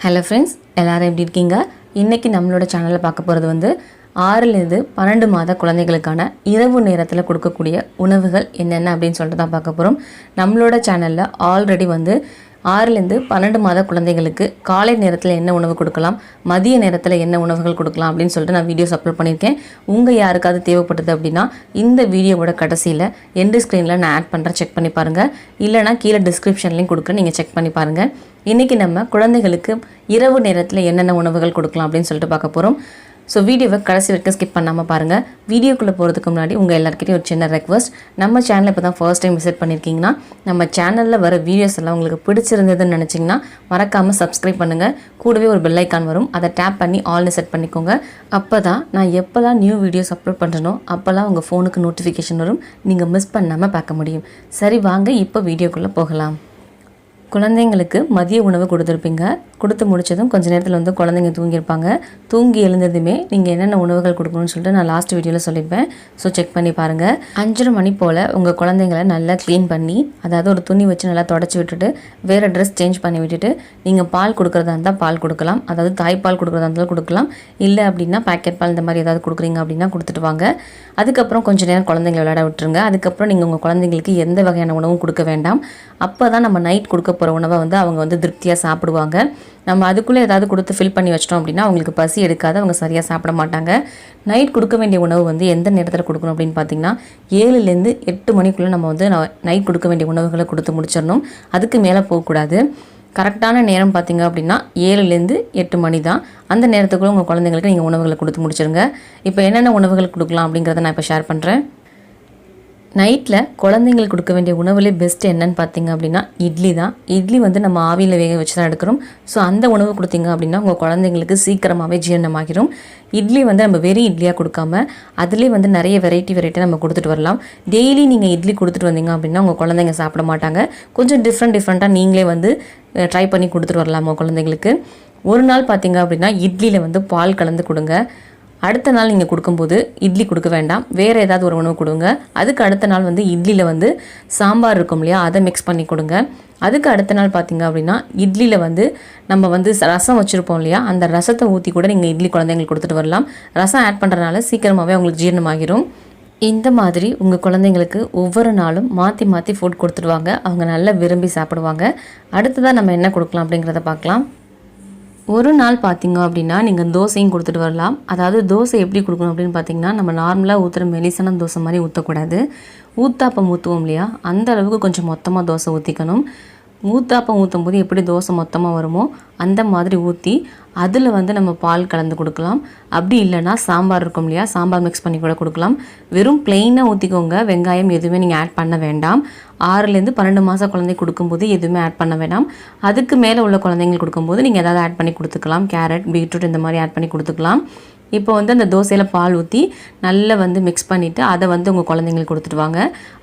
Hello friends, எல்லோரும் எப்படி இருக்கீங்க? இன்றைக்கி நம்மளோட சேனலில் பார்க்க போகிறது வந்து 6லேருந்து 12 மாத குழந்தைகளுக்கான இரவு நேரத்தில் கொடுக்கக்கூடிய உணவுகள் என்னென்ன அப்படின்னு சொல்லிட்டு தான் பார்க்க போகிறோம். நம்மளோட சேனலில் ஆல்ரெடி வந்து 6லேருந்து 12 மாத குழந்தைகளுக்கு காலை நேரத்தில் என்ன உணவு கொடுக்கலாம், மதிய நேரத்தில் என்ன உணவுகள் கொடுக்கலாம் அப்படின்னு சொல்லிட்டு நான் வீடியோஸ் அப்லோட் பண்ணியிருக்கேன். உங்கள் யாருக்காவது தேவைப்படுது அப்படின்னா இந்த வீடியோவோட கடைசியில் எண்டு ஸ்க்ரீனில் நான் ஆட் பண்ணுறேன், செக் பண்ணி பாருங்கள். இல்லைனா கீழே டிஸ்கிரிப்ஷன்லையும் கொடுக்குறேன், நீங்கள் செக் பண்ணி பாருங்கள். இன்றைக்கி நம்ம குழந்தைகளுக்கு இரவு நேரத்தில் என்னென்ன உணவுகள் கொடுக்கலாம் அப்படின்னு சொல்லிட்டு பார்க்க போகிறோம். ஸோ வீடியோவை கடைசி வரைக்கும் ஸ்கிப் பண்ணாமல் பாருங்கள். வீடியோக்குள்ளே போகிறதுக்கு முன்னாடி உங்கள் எல்லாருக்கிட்டையும் ஒரு சின்ன ரெக்வஸ்ட். நம்ம சேனலை இப்போ தான் ஃபர்ஸ்ட் டைம் விசிட் பண்ணியிருக்கீங்கன்னா நம்ம சேனலில் வர வீடியோஸ் எல்லாம் உங்களுக்கு பிடிச்சிருந்ததுன்னு நினச்சிங்கன்னா மறக்காமல் சப்ஸ்கிரைப் பண்ணுங்கள். கூடவே ஒரு பெல் ஐக்கான் வரும், அதை டேப் பண்ணி ஆல்னு செட் பண்ணிக்கோங்க. அப்போ தான் நான் எப்போல்லாம் நியூ வீடியோஸ் அப்லோட் பண்ணுறனோ அப்போல்லாம் உங்கள் ஃபோனுக்கு நோட்டிஃபிகேஷன் வரும், நீங்கள் மிஸ் பண்ணாமல் பார்க்க முடியும். சரி வாங்க இப்போ வீடியோக்குள்ளே போகலாம். குழந்தைங்களுக்கு மதிய உணவு கொடுத்துருப்பீங்க. கொடுத்து முடித்ததும் கொஞ்சம் நேரத்தில் வந்து குழந்தைங்க தூங்கியிருப்பாங்க. தூங்கி எழுந்ததுமே நீங்கள் என்னென்ன உணவுகள் கொடுக்கணும்னு சொல்லிட்டு நான் லாஸ்ட் வீடியோவில் சொல்லியிருப்பேன். ஸோ செக் பண்ணி பாருங்கள். 5:30 மணி போல் உங்கள் குழந்தைங்களை நல்லா க்ளீன் பண்ணி, அதாவது ஒரு துணி வச்சு நல்லா தொடச்சி விட்டுட்டு வேறு ட்ரெஸ் சேஞ்ச் பண்ணி விட்டுட்டு நீங்கள் பால் கொடுக்குறதா இருந்தால் பால் கொடுக்கலாம். அதாவது தாய்ப்பால் கொடுக்குறதா இருந்தாலும் கொடுக்கலாம். இல்லை அப்படின்னா பேக்கெட் பால் இந்த மாதிரி ஏதாவது கொடுக்குறீங்க அப்படின்னா கொடுத்துட்டு வாங்க. அதுக்கப்புறம் கொஞ்சம் நேரம் குழந்தைங்களை விளையாட விட்டுருங்க. அதுக்கப்புறம் நீங்கள் உங்கள் குழந்தைங்களுக்கு எந்த வகையான உணவும் கொடுக்க வேண்டாம். அப்போ தான் நம்ம நைட் கொடுக்க போகிற உணவை வந்து அவங்க வந்து திருப்தியாக சாப்பிடுவாங்க. நம்ம அதுக்குள்ளே ஏதாவது கொடுத்து ஃபில் பண்ணி வச்சிட்டோம் அப்படின்னா அவங்களுக்கு பசி எடுக்காது, அவங்க சரியாக சாப்பிட மாட்டாங்க. நைட் கொடுக்க வேண்டிய உணவு வந்து எந்த நேரத்தில் கொடுக்கணும் அப்படின்னு பார்த்தீங்கன்னா 7லேருந்து 8 மணிக்குள்ளே நம்ம வந்து நைட் கொடுக்க வேண்டிய உணவுகளை கொடுத்து முடிச்சிடணும். அதுக்கு மேலே போகக்கூடாது. கரெக்டான நேரம் பார்த்திங்க அப்படின்னா 7லேருந்து 8 மணி தான். அந்த நேரத்துக்குள்ளே உங்கள் குழந்தைங்களுக்கு நீங்கள் உணவுகளை கொடுத்து முடிச்சிருங்க. இப்போ என்னென்ன உணவுகள் கொடுக்கலாம் அப்படிங்கிறத நான் இப்போ ஷேர் பண்ணுறேன். நைட்டில் குழந்தைங்களுக்கு கொடுக்க வேண்டிய உணவுலே பெஸ்ட்டு என்னன்னு பார்த்தீங்க அப்படின்னா இட்லி தான். இட்லி வந்து நம்ம ஆவியில் வேக வச்சு தான் எடுக்கிறோம். ஸோ அந்த உணவு கொடுத்தீங்க அப்படின்னா உங்கள் குழந்தைங்களுக்கு சீக்கிரமாகவே ஜீரணமாகிடும். இட்லி வந்து நம்ம வெறும் இட்லியாக கொடுக்காம அதுலேயே வந்து நிறைய வெரைட்டி நம்ம கொடுத்துட்டு வரலாம். டெய்லி நீங்கள் இட்லி கொடுத்துட்டு வந்தீங்க அப்படின்னா உங்கள் குழந்தைங்க சாப்பிட மாட்டாங்க. கொஞ்சம் டிஃப்ரெண்ட்டாக நீங்களே வந்து ட்ரை பண்ணி கொடுத்துட்டு வரலாம் உங்கள் குழந்தைங்களுக்கு. ஒரு நாள் பார்த்தீங்க அப்படின்னா இட்லியில் வந்து பால் கலந்து கொடுங்க. அடுத்த நாள் நீங்கள் கொடுக்கும்போது இட்லி கொடுக்க வேண்டாம், வேறு ஏதாவது ஒரு உணவு கொடுங்க. அதுக்கு அடுத்த நாள் வந்து இட்லியில் வந்து சாம்பார் இருக்கும் இல்லையா, அதை மிக்ஸ் பண்ணி கொடுங்க. அதுக்கு அடுத்த நாள் பார்த்திங்க அப்படின்னா இட்லியில் வந்து நம்ம வந்து ரசம் வச்சுருப்போம் இல்லையா, அந்த ரசத்தை ஊற்றி கூட நீங்கள் இட்லி குழந்தைங்களுக்கு கொடுத்துட்டு வரலாம். ரசம் ஆட் பண்ணுறதுனால சீக்கிரமாகவே அவங்களுக்கு ஜீரணமாகிடும். இந்த மாதிரி உங்கள் குழந்தைங்களுக்கு ஒவ்வொரு நாளும் மாற்றி மாற்றி ஃபுட் கொடுத்துடுவாங்க. அவங்க நல்லா விரும்பி சாப்பிடுவாங்க. அடுத்ததாக நம்ம என்ன கொடுக்கலாம் அப்படிங்கிறத பார்க்கலாம். ஒரு நாள் பார்த்திங்க அப்படின்னா நீங்கள் தோசையும் கொடுத்துட்டு வரலாம். அதாவது தோசை எப்படி கொடுக்கணும் அப்படின்னு பார்த்தீங்கன்னா, நம்ம நார்மலாக ஊற்றுற மெலிசான தோசை மாதிரி ஊற்றக்கூடாது. ஊத்தாப்பம் ஊற்றுவோம் இல்லையா, அந்த அளவுக்கு கொஞ்சம் மொத்தமாக தோசை ஊற்றிக்கணும். ஊத்தாப்பம் ஊற்றும் போது எப்படி தோசை மொத்தமாக வருமோ அந்த மாதிரி ஊற்றி அதில் வந்து நம்ம பால் கலந்து கொடுக்கலாம். அப்படி இல்லைனா சாம்பார் இருக்கும் இல்லையா, சாம்பார் மிக்ஸ் பண்ணி கூட கொடுக்கலாம். வெறும் பிளெயினாக ஊற்றிக்கோங்க. வெங்காயம் எதுவுமே நீங்கள் ஆட் பண்ண வேண்டாம். 6லேருந்து 12 மாத குழந்தை கொடுக்கும்போது எதுவுமே ஆட் பண்ண வேண்டாம். அதுக்கு மேலே உள்ள குழந்தைங்களுக்கு கொடுக்கும்போது நீங்கள் ஏதாவது ஆட் பண்ணி கொடுத்துக்கலாம். கேரட், பீட்ரூட் இந்த மாதிரி ஆட் பண்ணி கொடுத்துக்கலாம். இப்போ வந்து அந்த தோசையில் பால் ஊற்றி நல்லா வந்து மிக்ஸ் பண்ணிவிட்டு அதை வந்து உங்கள் குழந்தைங்களுக்கு கொடுத்துட்டு வாங்க.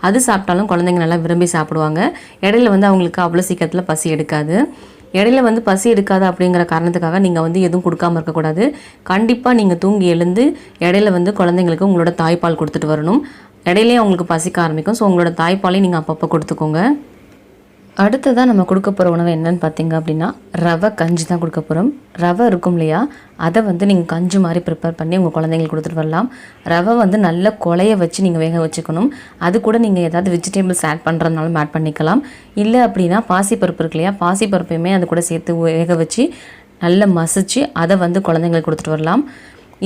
அது சாப்பிட்டாலும் குழந்தைங்க நல்லா விரும்பி சாப்பிடுவாங்க. இடையில வந்து அவங்களுக்கு அவ்வளோ சீக்கிரத்தில் பசி எடுக்காது. இடையில வந்து பசி எடுக்காது அப்படிங்கிற காரணத்துக்காக நீங்கள் வந்து எதுவும் கொடுக்காமல் இருக்கக்கூடாது. கண்டிப்பாக நீங்கள் தூங்கி எழுந்து இடையில வந்து குழந்தைங்களுக்கு உங்களோட தாய்ப்பால் கொடுத்துட்டு வரணும். இடையிலே அவங்களுக்கு பசிக்க ஆரம்பிக்கும். ஸோ உங்களோட தாய்ப்பாலையும் நீங்கள் அப்பப்போ கொடுத்துக்கோங்க. அடுத்ததாக நம்ம கொடுக்க போகிற உணவு என்னன்னு பார்த்தீங்க அப்படின்னா ரவை கஞ்சி தான் கொடுக்க போகிறோம். ரவை இருக்கும் இல்லையா, அதை வந்து நீங்கள் கஞ்சி மாதிரி ப்ரிப்பேர் பண்ணி உங்கள் குழந்தைங்களுக்கு கொடுத்துட்டு வரலாம். ரவை வந்து நல்ல கொலைய வச்சு நீங்கள் வேக வச்சுக்கணும். அது கூட நீங்கள் ஏதாவது வெஜிடபிள்ஸ் ஆட் பண்ணுறதுனாலும் ஆட் பண்ணிக்கலாம். இல்லை அப்படின்னா பாசிப்பருப்பு இருக்கு இல்லையா, பாசிப்பருப்பையுமே அது கூட சேர்த்து வேக வச்சு நல்லா மசிச்சு அதை வந்து குழந்தைங்களுக்கு கொடுத்துட்டு வரலாம்.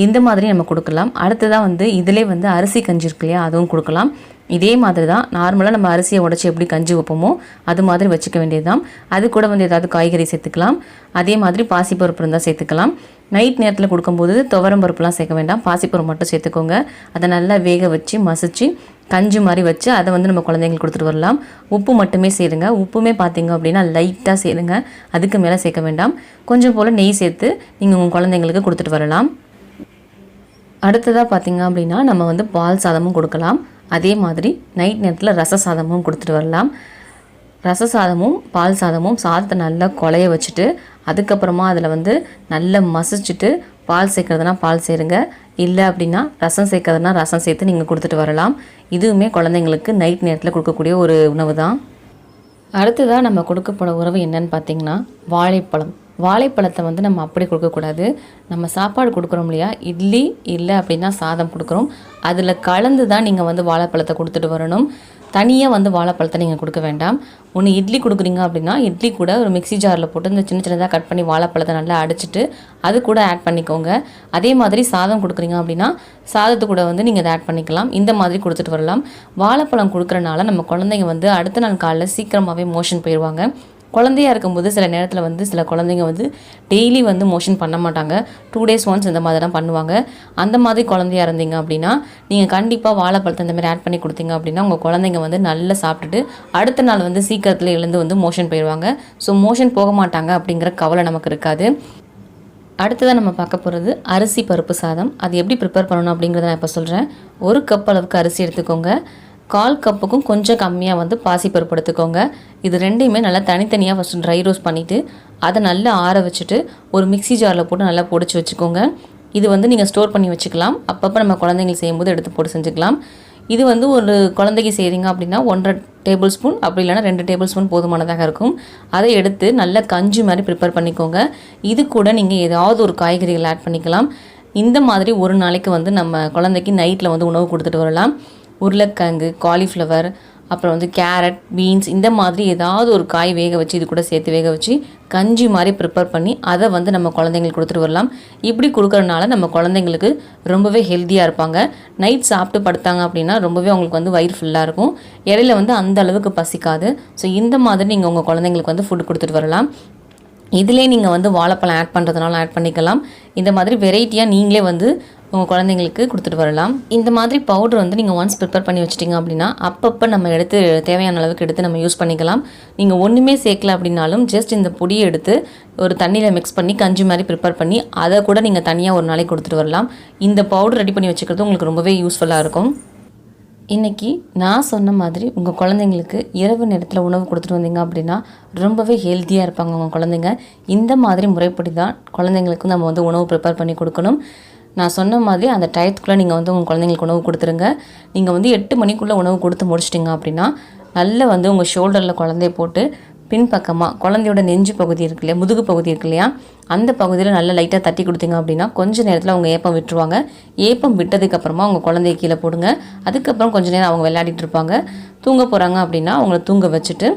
இந்த மாதிரி நம்ம கொடுக்கலாம். அடுத்ததாக வந்து இதிலே வந்து அரிசி கஞ்சி இருக்கு இல்லையா, அதுவும் கொடுக்கலாம். இதே மாதிரி தான் நார்மலாக நம்ம அரிசியை உடச்சி எப்படி கஞ்சி வைப்போமோ அது மாதிரி வச்சுக்க வேண்டியது தான். அது கூட வந்து ஏதாவது காய்கறி சேர்த்துக்கலாம். அதே மாதிரி பாசிப்பருப்பு இருந்தால் சேர்த்துக்கலாம். நைட் நேரத்தில் கொடுக்கும்போது துவரம் பருப்புலாம் சேர்க்க வேண்டாம், பாசிப்பருப்பு மட்டும் சேர்த்துக்கோங்க. அதை நல்லா வேக வச்சு மசிச்சு கஞ்சி மாதிரி வச்சு அதை வந்து நம்ம குழந்தைங்களுக்கு கொடுத்துட்டு வரலாம். உப்பு மட்டுமே சேருங்க. உப்புமே பார்த்திங்க அப்படின்னா லைட்டாக சேருங்க, அதுக்கு மேலே சேர்க்க வேண்டாம். கொஞ்சம் போல் நெய் சேர்த்து நீங்கள் உங்கள் குழந்தைங்களுக்கு கொடுத்துட்டு வரலாம். அடுத்ததாக பார்த்திங்க அப்படின்னா நம்ம வந்து பால் சாதமும் கொடுக்கலாம். அதே மாதிரி நைட் நேரத்தில் ரச சாதமும் கொடுத்துட்டு வரலாம். ரச சாதமும் பால் சாதமும் சாதத்தை நல்லா கொலைய வச்சுட்டு அதுக்கப்புறமா அதில் வந்து நல்லா மசிச்சுட்டு பால் சேர்க்குறதுனா பால் சேருங்க. இல்லை அப்படின்னா ரசம் சேர்க்குறதுனா ரசம் சேர்த்து நீங்கள் கொடுத்துட்டு வரலாம். இதுவுமே குழந்தைங்களுக்கு நைட் நேரத்தில் கொடுக்கக்கூடிய ஒரு உணவு தான். அடுத்ததாக நம்ம கொடுக்க போகிற உணவு என்னன்னு பார்த்தீங்கன்னா வாழைப்பழம். வாழைப்பழத்தை வந்து நம்ம அப்படி கொடுக்கக்கூடாது. நம்ம சாப்பாடு கொடுக்குறோம் இல்லையா, இட்லி இல்லை அப்படின்னா சாதம் கொடுக்குறோம், அதில் கலந்து தான் நீங்கள் வந்து வாழைப்பழத்தை கொடுத்துட்டு வரணும். தனியாக வந்து வாழைப்பழத்தை நீங்கள் கொடுக்க வேண்டாம். ஒன்று இட்லி கொடுக்குறீங்க அப்படின்னா இட்லி கூட ஒரு மிக்ஸி ஜாரில் போட்டு இந்த சின்ன சின்னதாக கட் பண்ணி வாழைப்பழத்தை நல்லா அடிச்சிட்டு அது கூட ஆட் பண்ணிக்கோங்க. அதே மாதிரி சாதம் கொடுக்குறீங்க அப்படின்னா சாதத்து கூட வந்து நீங்கள் அதை ஆட் பண்ணிக்கலாம். இந்த மாதிரி கொடுத்துட்டு வரலாம். வாழைப்பழம் கொடுக்குறனால நம்ம குழந்தைங்க வந்து அடுத்த நாள் காலையில் சீக்கிரமாகவே மோஷன் போயிடுவாங்க. குழந்தையாக இருக்கும்போது சில நேரத்தில் வந்து சில குழந்தைங்க வந்து டெய்லி வந்து மோஷன் பண்ண மாட்டாங்க, 2 days ஒன்ஸ் இந்த மாதிரி தான் பண்ணுவாங்க. அந்த மாதிரி குழந்தையாக இருந்தீங்க அப்படின்னா நீங்கள் கண்டிப்பாக வாழைப்பழத்தை இந்த மாதிரி ஆட் பண்ணி கொடுத்தீங்க அப்படின்னா உங்கள் குழந்தைங்க வந்து நல்லா சாப்பிட்டுட்டு அடுத்த நாள் வந்து சீக்கிரத்தில் எழுந்து வந்து மோஷன் போயிடுவாங்க. ஸோ மோஷன் போக மாட்டாங்க அப்படிங்கிற கவலை நமக்கு இருக்காது. அடுத்ததாக நம்ம பார்க்க போகிறது அரிசி பருப்பு சாதம். அது எப்படி ப்ரிப்பேர் பண்ணணும் அப்படிங்கிறத நான் இப்போ சொல்கிறேன். 1 கப் அளவுக்கு அரிசி எடுத்துக்கோங்க. 1/4 கப்புக்கும் கொஞ்சம் கம்மியாக வந்து பாசிப்பருப்பு எடுத்துக்கோங்க. இது ரெண்டையுமே நல்லா தனித்தனியாக ஃபஸ்ட்டு ட்ரை ரோஸ்ட் பண்ணிவிட்டு அதை நல்லா ஆற வச்சுட்டு ஒரு மிக்ஸி ஜாரில் போட்டு நல்லா பொடிச்சு வச்சுக்கோங்க. இது வந்து நீங்கள் ஸ்டோர் பண்ணி வச்சுக்கலாம். அப்பப்போ நம்ம குழந்தைங்களுக்கு செய்யும்போது எடுத்து போட்டு செஞ்சுக்கலாம். இது வந்து ஒரு குழந்தைக்கு செய்கிறீங்க அப்படின்னா 1.5 டேபிள் ஸ்பூன் அப்படி இல்லைனா 2 டேபிள் ஸ்பூன் போதுமானதாக இருக்கும். அதை எடுத்து நல்லா கஞ்சி மாதிரி ப்ரிப்பேர் பண்ணிக்கோங்க. இது கூட நீங்கள் ஏதாவது ஒரு காய்கறிகள் ஆட் பண்ணிக்கலாம். இந்த மாதிரி ஒரு நாளைக்கு வந்து நம்ம குழந்தைக்கு நைட்டில் வந்து உணவு கொடுத்துட்டு வரலாம். உருளைக்கிழங்கு, காலிஃப்ளவர், அப்புறம் வந்து கேரட், பீன்ஸ் இந்த மாதிரி ஏதாவது ஒரு காய் வேக வச்சு இது கூட சேர்த்து வேக வச்சு கஞ்சி மாதிரி ப்ரிப்பேர் பண்ணி அதை வந்து நம்ம குழந்தைங்களுக்கு கொடுத்துட்டு வரலாம். இப்படி கொடுக்குறனால நம்ம குழந்தைங்களுக்கு ரொம்பவே ஹெல்த்தியாக இருப்பாங்க. நைட் சாப்பிட்டு படுத்தாங்க அப்படின்னா ரொம்பவே அவங்களுக்கு வந்து வயிறு ஃபுல்லாக இருக்கும். இடையில வந்து அந்த அளவுக்கு பசிக்காது. ஸோ இந்த மாதிரி நீங்கள் உங்கள் குழந்தைங்களுக்கு வந்து ஃபுட் கொடுத்துட்டு வரலாம். இதிலே நீங்கள் வந்து வாழைப்பழம் ஆட் பண்ணுறதுனால ஆட் பண்ணிக்கலாம். இந்த மாதிரி வெரைட்டியாக நீங்களே வந்து உங்கள் குழந்தைங்களுக்கு கொடுத்துட்டு வரலாம். இந்த மாதிரி பவுடர் வந்து நீங்கள் ஒன்ஸ் ப்ரிப்பேர் பண்ணி வச்சிட்டிங்க அப்படின்னா அப்பப்போ நம்ம எடுத்து தேவையான அளவுக்கு எடுத்து நம்ம யூஸ் பண்ணிக்கலாம். நீங்கள் ஒன்றுமே சேர்க்கல அப்படின்னாலும் ஜஸ்ட் இந்த பொடியை எடுத்து ஒரு தண்ணியில் மிக்ஸ் பண்ணி கஞ்சி மாதிரி ப்ரிப்பேர் பண்ணி அதை கூட நீங்கள் தனியாக ஒரு நாளைக்கு கொடுத்துட்டு வரலாம். இந்த பவுடர் ரெடி பண்ணி வச்சுக்கிறது உங்களுக்கு ரொம்பவே யூஸ்ஃபுல்லாக இருக்கும். இன்றைக்கி நான் சொன்ன மாதிரி உங்கள் குழந்தைங்களுக்கு இரவு நேரத்தில் உணவு கொடுத்துட்டு வந்தீங்க அப்படின்னா ரொம்பவே ஹெல்த்தியாக இருப்பாங்க உங்கள் குழந்தைங்க. இந்த மாதிரி முறைப்படி தான் குழந்தைங்களுக்கு நம்ம வந்து உணவு ப்ரிப்பேர் பண்ணி கொடுக்கணும். நான் சொன்ன மாதிரி அந்த டயத்துக்குள்ளே நீங்கள் வந்து உங்கள் குழந்தைங்களுக்கு உணவு கொடுத்துருங்க. நீங்கள் வந்து 8 மணிக்குள்ளே உணவு கொடுத்து முடிச்சிட்டிங்க அப்படின்னா நல்லா வந்து உங்கள் ஷோல்டரில் குழந்தைய போட்டு பின்பக்கமாக குழந்தையோட நெஞ்சு பகுதி இருக்கு இல்லையா, முதுகு பகுதி இருக்கு இல்லையா, அந்த பகுதியில் நல்லா லைட்டாக தட்டி கொடுத்தீங்க அப்படின்னா கொஞ்சம் நேரத்தில் அவங்க ஏப்பம் விட்டுருவாங்க. ஏப்பம் விட்டதுக்கப்புறமா அவங்க குழந்தைய கீழே போடுங்க. அதுக்கப்புறம் கொஞ்சம் நேரம் அவங்க விளையாடிட்டு இருப்பாங்க. தூங்க போகிறாங்க அப்படின்னா அவங்கள தூங்க வச்சுட்டு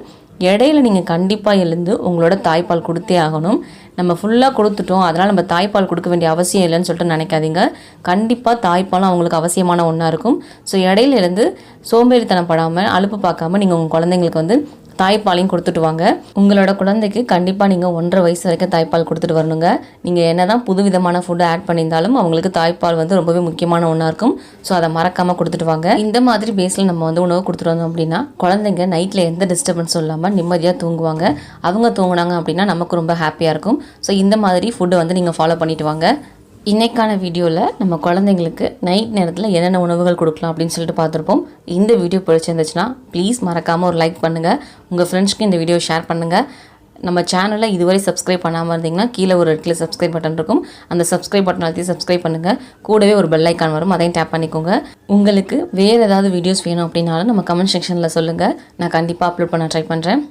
இடையில நீங்கள் கண்டிப்பாக எழுந்து உங்களோட தாய்ப்பால் கொடுத்தே ஆகணும். நம்ம ஃபுல்லாக கொடுத்துட்டோம் அதனால் நம்ம தாய்ப்பால் கொடுக்க வேண்டிய அவசியம் இல்லைன்னு சொல்லிட்டு நினைக்காதீங்க. கண்டிப்பாக தாய்ப்பாலும் அவங்களுக்கு அவசியமான ஒன்றா இருக்கும். ஸோ இடையில இருந்து சோம்பேறித்தனம் படாமல் அலுப்பு பார்க்காம நீங்கள் உங்கள் குழந்தைங்களுக்கு வந்து தாய்ப்பாலையும் கொடுத்துட்டு வாங்க. உங்களோட குழந்தைக்கு கண்டிப்பாக நீங்கள் 1.5 வயசு வரைக்கும் தாய்ப்பால் கொடுத்துட்டு வரணுங்க. நீங்கள் என்ன தான் புதுவிதமான ஃபுட்டு ஆட் பண்ணியிருந்தாலும் அவங்களுக்கு தாய்ப்பால் வந்து ரொம்பவே முக்கியமான ஒன்றா இருக்கும். ஸோ அதை மறக்காமல் கொடுத்துட்டு வாங்க. இந்த மாதிரி பேஸில் நம்ம வந்து உணவு கொடுத்துட்டு வந்தோம் அப்படின்னா குழந்தைங்க நைட்டில் எந்த டிஸ்டர்பன்ஸும் இல்லாமல் நிம்மதியாக தூங்குவாங்க. அவங்க தூங்குனாங்க அப்படின்னா நமக்கு ரொம்ப ஹாப்பியாக இருக்கும். ஸோ இந்த மாதிரி ஃபுட்டை வந்து நீங்கள் ஃபாலோ பண்ணிட்டு வாங்க. இன்றைக்கான வீடியோவில் நம்ம குழந்தைங்களுக்கு நைட் நேரத்தில் என்னென்ன உணவுகள் கொடுக்கலாம் அப்படின்னு சொல்லிட்டு பார்த்துருப்போம். இந்த வீடியோ பிடிச்சிருந்துச்சுன்னா ப்ளீஸ் மறக்காமல் ஒரு லைக் பண்ணுங்கள். உங்கள் ஃப்ரெண்ட்ஸ்க்கு இந்த வீடியோ ஷேர் பண்ணுங்கள். நம்ம சேனலில் இதுவரை சப்ஸ்கிரைப் பண்ணாமல் இருந்தீங்கன்னா கீழே ஒரு இடத்துல சப்ஸ்கிரைப் பட்டன் இருக்கும். அந்த சப்ஸ்கிரைப் பட்டன் அழுத்தி சப்ஸ்கிரைப் பண்ணுங்கள். கூடவே ஒரு பெல் ஐக்கான் வரும், அதையும் டேப் பண்ணிக்கோங்க. உங்களுக்கு வேறு ஏதாவது வீடியோஸ் வேணும் அப்படின்னாலும் நம்ம கமெண்ட் செக்ஷனில் சொல்லுங்கள். நான் கண்டிப்பாக அப்லோட் பண்ண ட்ரை பண்ணுறேன்.